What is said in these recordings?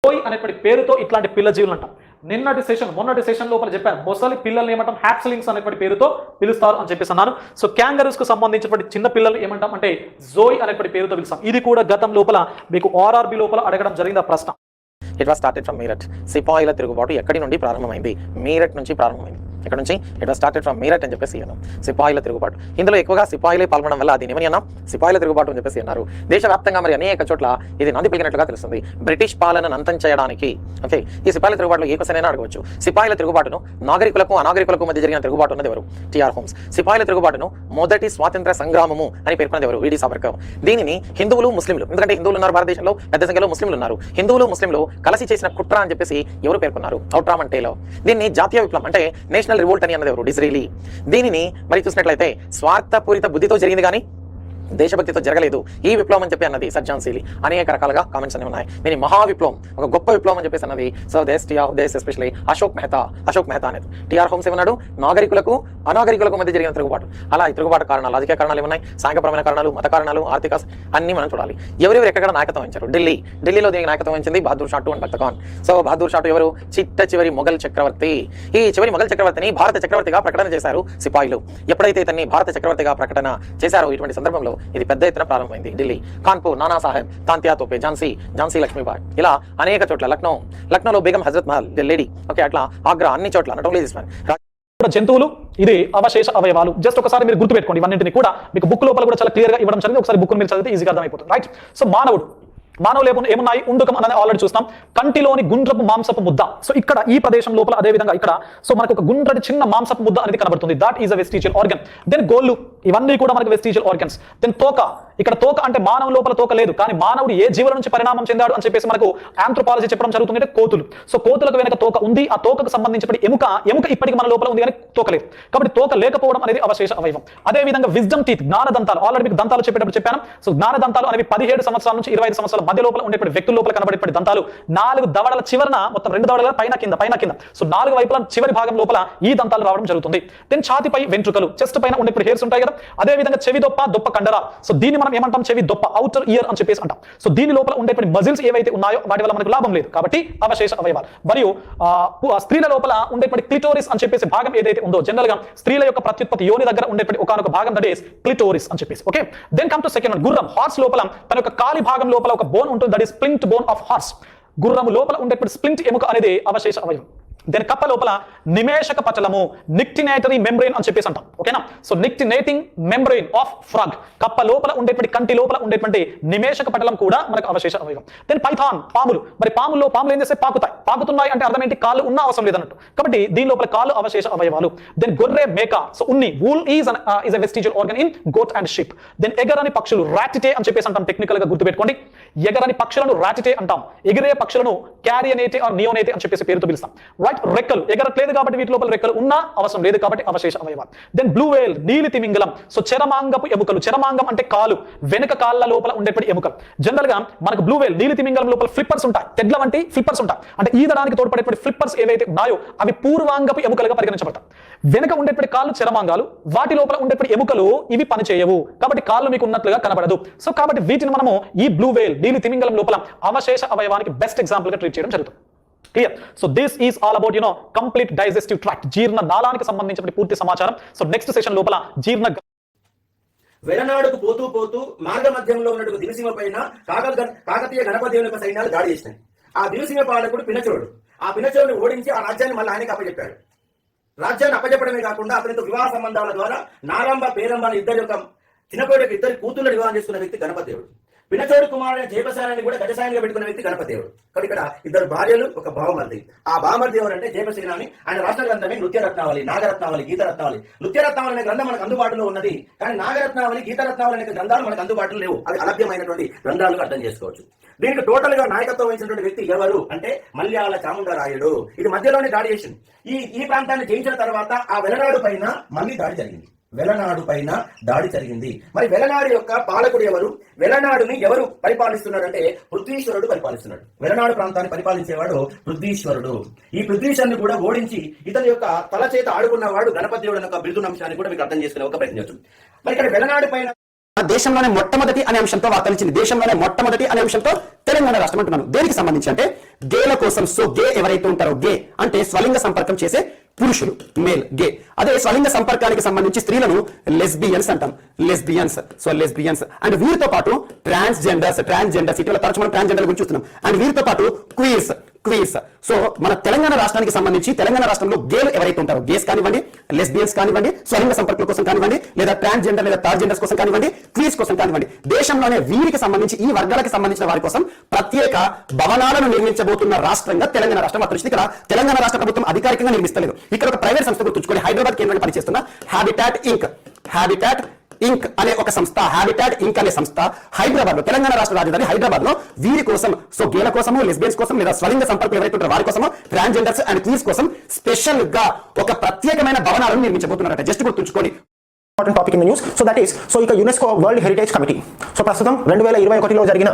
జోయ్ అనేటువంటి పేరుతో ఇట్లాంటి పిల్ల జీవులు అంటాం. మొన్నటి సెషన్ లోపల చెప్పాను, మొసలి పిల్లల్ని ఏమంటాం, హ్యాప్స్లింగ్స్ అనేటువంటి పేరుతో పిలుస్తారు అని చెప్పేసి అన్నాను. సో క్యాంగరూస్ కు సంబంధించినటువంటి చిన్న పిల్లలు ఏమంటాం అంటే జోయ్ అనేటువంటి పేరుతో పిలుస్తాం. ఇది కూడా గతం లోపల మీకు ఆర్ఆర్బి లోపల అడగడం జరిగింది ఆ ప్రశ్న. It was started from Meerut. సిపాయిల తిరుగుబాటు ఎక్కడి నుండి ప్రారంభమైంది? మీరట్ నుంచి ప్రారంభమైంది. ఇక్కడ నుంచి it was started from Meerut అని చెప్పేసి అన్నాం. సిపాయిల తిరుగుబాటు, ఇందులో ఎక్కువగా సిపాయిలే పాల్గొనడం వల్ల దీని ఏమని అన్నాం, సిపాయిల తిరుగుబాటు అని చెప్పేసి అన్నారు. దేశవ్యాప్తంగా మరి అనేక చోట్ల ఇది నంది పలికినట్లుగా తెలుస్తుంది. బ్రిటిష్ పాలనను అంతం చేయడానికి ఓకే ఈ సిపాయిల తిరుగుబాటులో ఏ క్వశ్చన్ అయినా అడగవచ్చు. సిపాయిల తిరుగుబాటును నాగరికులకు అనాగరికులకు మధ్య జరిగిన తిరుగుబాటు ఉన్నది ఎవరు? T R Holmes. సిపాయిల తిరుగుబాటును మొదటి స్వాతంత్ర సంగ్రామము అని పేర్కొన్నది ఎవరు? విడి సావర్కర్. దీనిని హిందువులు ముస్లింలు, ఎందుకంటే హిందువులు ఉన్నారు భారతదేశంలో, పెద్ద సంఖ్యలో ముస్లింలు ఉన్నారు, హిందువులు ముస్లింలు కలిసి చేసిన కుట్ర అని చెప్పేసి ఎవరు పేర్కొన్నారు? ఔట్రామన్ టేలర్. దీన్ని జాతీయ విప్లవం అంటే నేషనల్ రివోల్ట్ అని అన్నది ఎవరు? డిస్రేలీ. దీనిని మరి చూసినట్లయితే స్వార్థపూరిత బుద్ధితో జరిగింది కానీ దేశభక్తితో జరగలేదు ఈ విప్లవం అని చెప్పి అన్నది సర్ జాన్ సీలీ. అనేక రకాలుగా కామెంట్స్ అనేవి ఉన్నాయి. దీని మహావిప్లవం, ఒక గొప్ప విప్లవం అని చెప్పేసి అన్నది సర్ దేశ్ ఎస్పెషల్లీ అశోక్ మెహతా అనేది. టిఆర్ హోమ్స్ ఏమన్నాడు? నాగరికులకు అనాగరికులకు మధ్య జరిగిన తిరుగుబాటు. అలా ఈ తిరుగుబాటు కారణాలు, రాజకీయ కారణాలు ఏమున్నాయి, సాంఘికపరమైన కారణాలు, మత కారణాలు, ఆర్థిక అన్ని మనం చూడాలి. ఎవరెవరు ఎక్కడ నాయకత్వం వహించారు? ఢిల్లీలో దీనికి నాయకత్వం వహించింది బహదూర్ షా అండ్ బక్త ఖాన్. సో బహదూర్ షా ఎవరు? చిట్ట చివరి మొఘల్ చక్రవర్తి. ఈ చివరి మొఘల్ చక్రవర్తిని భారత చక్రవర్తిగా ప్రకటన చేశారు సిపాయిలు. ఎప్పుడైతే ఇతన్ని భారత చక్రవర్తిగా ప్రకటన చేశారో ఇటువంటి సందర్భంలో ఇది పెద్ద ఎత్తున ప్రారంభమైంది. ఢిల్లీ, కాన్పూర్, నానా సాహెబ్, తాంతియా తోపే, ఝాన్సీ లక్ష్మీబాయి, ఇలా అనేక చోట్ల, లక్నోలో బేగం హజరత్ మహల్ లేడీ, ఓకే అట్లా ఆగ్రా, అన్ని చోట్ల నాట్ ఓన్లీ దిస్ వన్. జంతువులు, ఇది అవశేష అవయవాలు. జస్ట్ ఒకసారి మీరు గుర్తుపెట్టుకోండి, ఇవన్నింటిని కూడా మీకు బుక్ లోపల కూడా చాలా క్లియర్ గా ఇవ్వడం జరిగింది. ఒకసారి బుక్ మీరు చదివితే ఈజీగా అర్థమైపోతుంది. రైట్. సో మానవులు ఏమున్నాయి? ఉండుకం అనేది ఆల్రెడీ చూస్తాం. కంటిలోని గుండ్రపు మాంసపు ముద్ద. సో ఇక్కడ ఈ ప్రదేశం లోపల అదే విధంగా ఇక్కడ సో మనకు ఒక గుండ్రటి చిన్న మాంసపు ముద్ద అనేది కనబడుతుంది. That is a vestigial organ. Then గోళ్ళు, ఇవన్నీ కూడా మనకు వెస్టిజియల్ ఆర్గన్స్. దెన్ తోక, ఇక్కడ తోక అంటే మానవ లోపల తోక లేదు, కానీ మానవుడు ఏ జీవుల నుంచి పరిణామం చెందాడు అని చెప్పేసి మనకు ఆంథ్రోపాలజీ చెప్పడం జరుగుతుంది. అంటే కోతులు. సో కోతులకు వెనక తోక ఉంది. ఆ తోకకు సంబంధించిన ఎముక ఇప్పటికి మన లోపల ఉంది కానీ తోక లేదు. కాబట్టి తోక లేకపోవడం అనేది అవశేష అవయవం. అదే విధంగా విజ్డమ్ టీత్, జ్ఞాన దంతాలు. ఆల్రెడీ మీకు దంతాలు చెప్పేటప్పుడు చెప్పాను. సో జ్ఞాన దంతాలు అనేవి 17 సంవత్సరాల నుంచి 25 సంవత్సరాల మధ్య లోపల ఉండేటువంటి వ్యక్తుల లోపల కనబడేటువంటి దంతాలు. 4 దవడల చివరన, మొత్తం 2 దవడల పైన కింద. సో 4 వైపుల చివరి భాగం లోపల ఈ దంతాలు రావడం జరుగుతుంది. దెన్ ఛాతిపై వెంట్రుకలు, చెస్ట్ పైన ఉండేటువంటి హెయిర్స్ ఉంటాయి కదా. అదే విధంగా చెవి దొప్ప కండర. సో దీన్ని మనం ఏమంటాం? చెవి దొప్ప, అవుటర్ ఇయర్ అని చెప్పేసి అంటాం. సో దీని లోపల ఉండేటువంటి మజిల్స్ ఏవైతే ఉన్నాయో వాటి వల్ల మనకు లాభం లేదు, కాబట్టి అవశేష అవయవాలు. మరియు స్త్రీల లోపల ఉండేటువంటి క్లిటోరిస్ అని చెప్పేసి భాగం ఏదైతే ఉందో, జనరల్ గా స్త్రీల యొక్క ప్రత్యుత్పత్తి యోని దగ్గర ఉండేటువంటి ఒకనొక భాగం, దట్ ఈస్ క్లిటోరిస్ అని చెప్పేసి. Okay. Then come to second one, గుర్రం. హార్స్ లోపల తన యొక్క కాలి భాగం లోపల ఒక బోన్ ఉంటుంది, that is splint bone of horse. గుర్రము లోపల ఉండేటువంటి స్ప్లింట్ ఎముక అనేది అవశేష అవయవం. దెన్ కప్ప లోపల నిమేషక పటలము, నిక్టినేటరీ మెంబ్రెయిన్ అని చెప్పేసి అంటాం. ఓకేనా. So nictitating membrane of frog. కప్ప లోపల ఉండేటువంటి, కంటి లోపల ఉండేటువంటి నిమేషక పటలం కూడా మనకు అవశేష అవయవం. దెన్ పైథాన్, పాములు. మరి పాములు ఏం చేస్తే పాకుతున్నాయి అంటే అర్థం ఏంటి? కాళ్ళు ఉన్న అవసరం లేదన్నట్టు. కాబట్టి దీని లోపల కాళ్ళు అవశేష అవయవాలు. దెన్ గొర్రె, మేక. సో ఉన్ని, wool is a vestigial organ in goat and sheep. Then ఎగరని పక్షులు, రాటిటే అని చెప్పేసి అంటాం. టెక్నికల్ గా గుర్తుపెట్టుకోండి, ఎగరని పక్షులను రాటిటే అంటాం. ఎగిరే పక్షులను క్యారియనేటే ఆర్ నియోనేటే అని చెప్పేసి పేరుతో పిలుస్తాం. రైట్. రెక్కలు, ఎగరట్లేదు కాబట్టి వీటి లోపల రెక్కలు ఉన్నా అవసరం లేదు కాబట్టి అవశేష అవయవాలు. దెన్ బ్లూ వేల్, నీలి తిమింగలం. సో చరమాంగపు ఎముకలు. చరమాంగం అంటే కాలు, వెనుక కాళ్ళ లోపల ఉండేటువంటి ఎముకలు. జనరల్ గా మనకు బ్లూ వేల్, నీలి తిమింగలం లోపల ఫ్లిప్పర్స్ ఉంటాయి, తెడ్ల వంటి ఫ్లిప్పర్స్ ఉంటాయి. అంటే ఈదడానికి తోడ్పడేటువంటి ఫ్లిప్పర్స్ ఏవైతే ఉన్నాయో అవి పూర్వాంగపు ఎముకలుగా పరిగణించబడతాయి. వెనుక ఉండేటువంటి కాళ్ళు చరమాంగాలు, వాటి లోపల ఉండేటువంటి ఎముకలు ఇవి పనిచేయవు, కాబట్టి కాళ్ళు మీకు ఉన్నట్లుగా కనబడదు. సో కాబట్టి వీటిని మనము ఈ బ్లూ వేల్, నీలి తిమింగలం లోపల అవశేష అవయవానికి బెస్ట్ ఎగ్జాంపుల్ గా ట్రీట్ చేయడం జరుగుతుంది. Clear. So this is all about complete digestive tract, జీర్ణ నాళానికి సంబంధించిన పూర్తి సమాచారం. సో నెక్స్ట్ సెషన్ లోపల వెలనాడుకు పోతూ మార్గ మధ్యంలో ఉన్నటువంటి దివిసీమ పైన కాకతీయ గణపదేవుని యొక్క సైన్యాలు దాడి చేసినాయి. ఆ దివిసీమ పాలకుడు పినచోడు. ఆ పినచోడుని ఓడించి ఆ రాజ్యాన్ని మళ్ళీ ఆయనకి అప్పచెప్పాడు. రాజ్యాన్ని అప్పచెప్పడమే కాకుండా అతనితో వివాహ సంబంధాల ద్వారా నారాంబ, పేరంబ అనే ఇద్దరు యొక్క చిన్నకోడికి 2 కూతుళ్ళ వివాహం చేసుకున్న వ్యక్తి గణపదేవుడు. పినచోడు కుమారుడు జయపసేనాన్ని కూడా గజసాయంగా పెట్టుకున్న వ్యక్తి గణపదేవుడు. కాబట్టి ఇక్కడ 2 భార్యలు, ఒక బావమర్ది. ఆ బావమర్ది ఎవరంటే జయపసేనాని. ఆయన రాష్ట్ర గ్రంథమే నృత్యరత్నావళి, నాగరత్నావళి, గీతరత్నావళి. నృత్యరత్నావళి అనే గ్రంథం మనకు అందుబాటులో ఉన్నది, కానీ నాగరత్నావళి, గీతరత్నావళి అనే గ్రంథాలు మనకు అందుబాటులో లేవు. అవి అలభ్యమైనటువంటి గ్రంథాలుగా అర్థం చేసుకోవచ్చు. దీనికి టోటల్ గా నాయకత్వం వహించినటువంటి వ్యక్తి ఎవరు అంటే మల్యాల చాముండరాయుడు. ఇది మధ్యలోనే దాడి చేసింది. ఈ ప్రాంతాన్ని జయించిన తర్వాత ఆ వెలనాడు పైన మళ్ళీ దాడి జరిగింది. మరి వెలనాడు యొక్క పాలకుడు ఎవరు? వెలనాడుని ఎవరు పరిపాలిస్తున్నాడంటే పృథ్వీశ్వరుడు పరిపాలిస్తున్నాడు. వెలనాడు ప్రాంతాన్ని పరిపాలించేవాడు పృథ్వీశ్వరుడు. ఈ పృథ్వీశ్వరుని కూడా ఓడించి ఇతని యొక్క తల చేత ఆడుకున్నవాడు గణపతి దేవుడు అనే ఒక బిరుదు అంశాన్ని కూడా మీకు అర్థం చేసుకునే ఒక ప్రయత్నం చేస్తుంది. మరి ఇక్కడ వెలనాడు పైన దేశంలోనే మొట్టమొదటి అనే అంశంతో వార్తలు ఇచ్చింది. దేశంలోనే మొట్టమొదటి అనే అంశంతో తెలంగాణ రాష్ట్రం అంటున్నాను. దేనికి సంబంధించి అంటే గేల కోసం. సో గే ఎవరైతే ఉంటారో, గే అంటే స్వలింగ సంపర్కం చేసే పురుషులు, మేల్ గే. అదే స్వలింగ సంపర్కానికి సంబంధించి స్త్రీలను లెస్బియన్స్ అంటాం, లెస్బియన్స్. సో లెస్బియన్స్ అండ్ వీరితో పాటు ట్రాన్స్జెండర్స్ ఇటీవల తరచు మనం ట్రాన్స్జెండర్ గురించి చూస్తున్నాం. అండ్ వీరితో పాటు క్వీర్స్. సో మన తెలంగాణ రాష్ట్రానికి సంబంధించి తెలంగాణ రాష్ట్రంలో గేలు ఎవరైతే ఉంటారో, గేస్ కానివ్వండి, లెస్బియన్స్ కానివ్వండి, స్వలింగ సంపర్కుల కోసం కానివ్వండి, లేదా ట్రాన్స్జెండర్ లేదా థర్డ్ కోసం కానివ్వండి, క్వీర్స్ కోసం కానివ్వండి, దేశంలోనే వీరికి సంబంధించి ఈ వర్గాలకు సంబంధించిన వారి కోసం ప్రత్యేక భవనాలను నిర్మించబోతున్న రాష్ట్రంగా తెలంగాణ రాష్ట్రం మాత్రం. ఇక్కడ తెలంగాణ రాష్ట్ర ప్రభుత్వం అధికారికంగా నిర్మిస్తలేదు. ఇక్కడ ఒక ప్రైవేట్ సంస్థ గుర్తుంచుకోండి, హైదరాబాద్ కేంద్రంగా పనిచేస్తున్న హ్యాబిటాట్ ఇంక్ అనే ఒక సంస్థ, హ్యాబిటాట్ ఇంక్ అనే సంస్థ హైదరాబాద్ లో, తెలంగాణ రాష్ట్ర రాజధాని హైదరాబాద్ లో వీరి కోసం, సో గేల కోసము, లెస్బియన్స్ కోసం లేదా స్వలింగ సంపర్కులు ఎవరైతే ఉంటారో వారి కోసము, ట్రాన్స్జెండర్స్ అండ్ క్వీర్స్ కోసం స్పెషల్ గా ఒక ప్రత్యేకమైన భవనాలను నిర్మించబోతున్నారట. జస్ట్ గుర్తుంచుకోండి. Important topic in news. So that is, so ఇక UNESCO world heritage committee. So ప్రస్తుతం 2021లో జరిగిన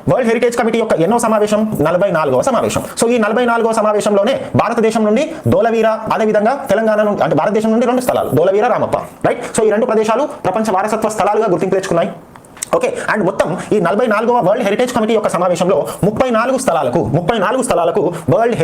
వరల్డ్ హెరిటేజ్ కమిటీ యొక్క ఎన్నో సమావేశం? 44వ సమావేశం. సో ఈ 44వ సమావేశంలోనే భారతదేశం నుండి దోలవీర, అదేవిధంగా తెలంగాణ నుండి, అంటే భారతదేశం నుండి 2 స్థలాలు, దోలవీర, రామప్ప, రైట్. సో ఈ 2 ప్రదేశాలు ప్రపంచ వారసత్వ స్థలాలుగా గుర్తింపు తెచ్చుకున్నాయి. ఓకే. అండ్ మొత్తం ఈ 44వ వరల్డ్ హెరిటేజ్ కమిటీ యొక్క సమావేశంలో 34 స్థలాలకు వరల్డ్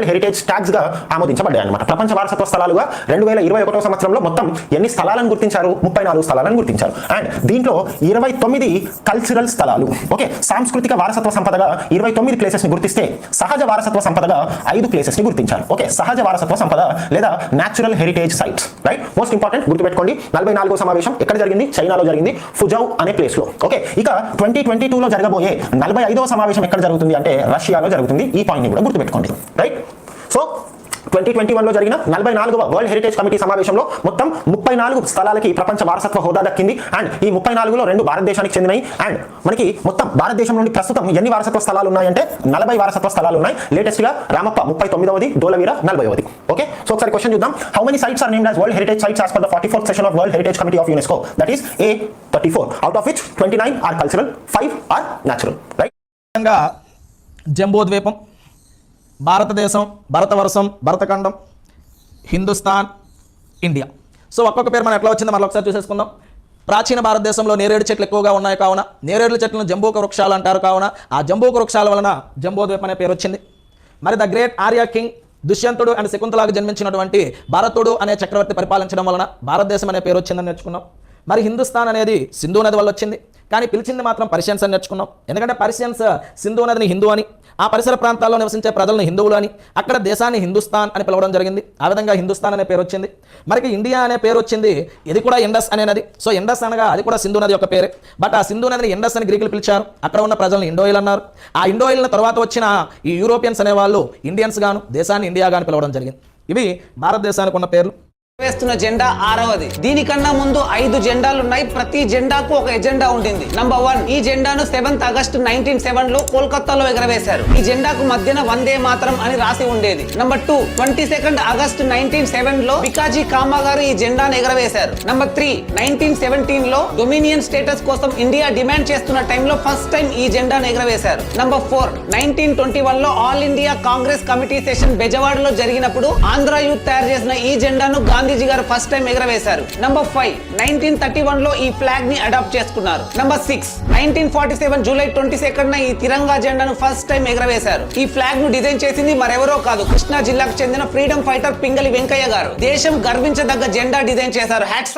హెరిటేజ్ ట్యాగ్స్ గా ఆమోదించబడ్డాయి అన్నమాట. ప్రపంచ వారసత్వ స్థలాలుగా 2021వ సంవత్సరంలో మొత్తం ఎన్ని స్థలాలను గుర్తించారు? 34 స్థలాలను గుర్తించారు. అండ్ దీంట్లో 29 కల్చరల్ స్థలాలు, ఓకే, సాంస్కృతిక వారసత్వ సంపదగా 29 ప్లేసెస్ ని గుర్తిస్తే సహజ వారసత్వ సంపదగా 5 ప్లేసెస్ ని గుర్తించారు. ఓకే, సహజ వారసత్వ సంపద లేదా natural heritage sites, right. Most important గుర్తుపెట్టుకోండి. 44వ సమావేశం ఎక్కడ జరిగింది? చైనాలో జరిగింది, ఫుజౌ అనే ప్లేస్ లో. ఓకే. ఇక 2022లో జరగబోయే 45వ సమావేశం ఎక్కడ జరుగుతుంది అంటే రష్యాలో జరుగుతుంది. ఈ పాయింట్ ని కూడా గుర్తుపెట్టుకోండి, రైట్. సో 2021లో జరిగిన 44వ వరల్డ్ హెరిటేజ్ కమిటీ సమావేశంలో మొత్తం 34 స్థలాలకి ప్రపంచ వారసత్వ హోదా దక్కింది. అండ్ ఈ 34లో 2 భారతదేశానికి చెందినాయి. అండ్ మనకి మొత్తం భారతదేశం నుండి ప్రస్తుతం ఎన్ని వారసత్వ స్థలాలు ఉన్నాయంటే 40 వారసత్వ స్థలాలు ఉన్నాయి. లేటెస్ట్ గా రామప్ప 39వది, దోలవీర 40వది. ఓకే. సో ఒకసారి క్వశ్చన్ చూద్దాం. How many sites are named as world heritage sites as per the 44th session of world heritage committee of UNESCO? That is A 34, out of which 29 are cultural, 5 are natural, right. Jambudvipam, Bharatadesham, Bharatavarsham, Bharatakhandam, Hindustan, India. So ఒక్కొక్క పేరు మనం ఎట్లా వచ్చిందో మనం ఒకసారి చూసేసుకుందాం. ప్రాచీన భారతదేశంలో నేరేడు చెట్లు ఎక్కువగా ఉన్నాయి కావున నేరేడు చెట్లను జంబూక వృక్షాలు అంటారు. కావున ఆ జంబూక వృక్షాల వలన జంబూద్వీపం అనే పేరు వచ్చింది. మరి ద గ్రేట్ ఆర్య కింగ్ దుష్యంతుడు అండ్ శకుంతలకు జన్మించినటువంటి భరతుడు అనే చక్రవర్తి పరిపాలించడం వలన భారతదేశం అనే పేరు వచ్చిందని నేర్చుకున్నాం. మరి హిందుస్థాన్ అనేది సింధు నది వల్ల వచ్చింది, కానీ పిలిచింది మాత్రం పర్షియన్స్ అని నేర్చుకున్నాం. ఎందుకంటే పర్షియన్స్ సింధు నదిని హిందూ అని, ఆ పరిసర ప్రాంతాల్లో నివసించే ప్రజలను హిందువులు అని, అక్కడ దేశాన్ని హిందుస్థాన్ అని పిలవడం జరిగింది. ఆ విధంగా హిందుస్థాన్ అనే పేరు వచ్చింది. మరి ఇండియా అనే పేరు వచ్చింది, ఇది కూడా ఇండస్ అనే నది. సో ఇండస్ అనగా అది కూడా సింధు నది యొక్క పేరే. బట్ ఆ సింధు నదిని ఇండస్ అని గ్రీకులు పిలిచారు. అక్కడ ఉన్న ప్రజలను ఇండోయిల్ అన్నారు. ఆ ఇండోయిల్ని తర్వాత వచ్చిన ఈ యూరోపియన్స్ అనే వాళ్ళు ఇండియన్స్ గాను, దేశాన్ని ఇండియా గాను పిలవడం జరిగింది. ఇవి భారతదేశానికి ఉన్న పేర్లు. వేస్తున్న జెండా 6వది. దీనికన్నా ముందు 5 జెండాలు ఉన్నాయి. ప్రతి జెండాకు ఒక ఎజెండా ఉండింది. నంబర్ 1, ఈ జెండాను 7th ఆగస్టు 1907లో కోల్కతాలో ఎగరవేశారు. ఈ జెండాకు మధ్యన వందే మాతరం అని రాసి ఉండేది. నంబర్ 2, 22nd ఆగస్టు 1907లో బికాజీ కామా గారు ఈ జెండాను ఎగరవేశారు. నంబర్ 3, 1917లో డొమినియన్ స్టేటస్ కోసం ఇండియా డిమాండ్ చేస్తున్న టైంలో ఫస్ట్ టైం ఈ జెండాను ఎగరవేశారు. నంబర్ 4, 1921లో all India Congress committee session బెజవాడలో జరిగినప్పుడు ఆంధ్ర యూత్ తయారు చేసిన ఈ జెండాను గాంధీజీ గారు ఫస్ట్ టైం ఎగరవేశారు. నంబర్ 5, 1931లో ఈ ఫ్లాగ్ ని అడాప్ట్ చేసుకున్నారు. నంబర్ 6, 1947 జూలై 22న ఈ తిరంగా జెండాను ఫస్ట్ టైం ఎగరవేశారు. ఈ ఫ్లాగ్ ను డిజైన్ చేసింది మరెవరో కాదు, కృష్ణా జిల్లాకు చెందిన ఫ్రీడమ్ ఫైటర్ పింగళి వెంకయ్య గారు. దేశం గర్వించదగ్గ జెండా డిజైన్ చేశారు. హ్యాట్స్